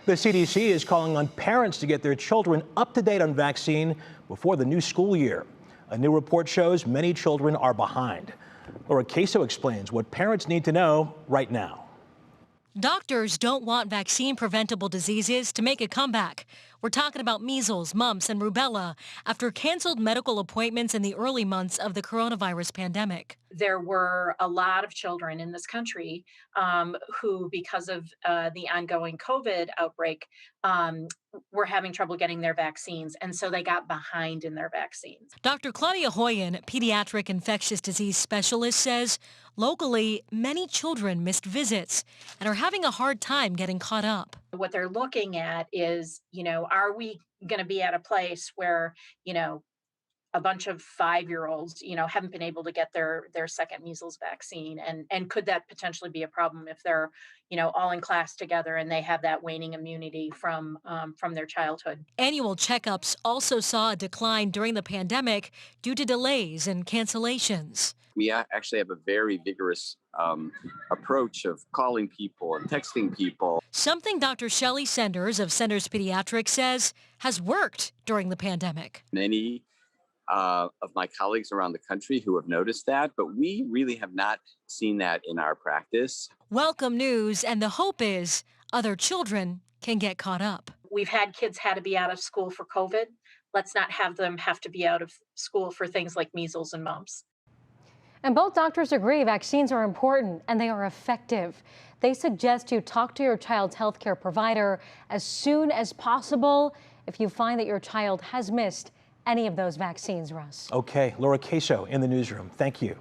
The CDC is calling on parents to get their children up to date on vaccine before the new school year. A new report shows many children are behind. Laura Queso explains what parents need to know right now. Doctors don't want vaccine-preventable diseases to make a comeback. We're talking about measles, mumps, and rubella after canceled medical appointments in the early months of the coronavirus pandemic. There were a lot of children in this country who, because of the ongoing COVID outbreak, were having trouble getting their vaccines, and so they got behind in their vaccines. Dr. Claudia Hoyen, pediatric infectious disease specialist, says locally, many children missed visits and are having a hard time getting caught up. What they're looking at is, are we going to be at a place where, a bunch of 5-year-olds, haven't been able to get their second measles vaccine, and could that potentially be a problem if they're, all in class together and they have that waning immunity from their childhood. Annual checkups also saw a decline during the pandemic due to delays and cancellations. We actually have a very vigorous approach of calling people and texting people. Something Dr. Shelley Senders of Senders Pediatrics says has worked during the pandemic. Many of my colleagues around the country who have noticed that, but we really have not seen that in our practice. Welcome news, and the hope is other children can get caught up. We've had kids had to be out of school for COVID. Let's not have them have to be out of school for things like measles and mumps. And both doctors agree vaccines are important and they are effective. They suggest you talk to your child's healthcare provider as soon as possible if you find that your child has missed any of those vaccines, Russ. Okay, Laura Queso in the newsroom. Thank you.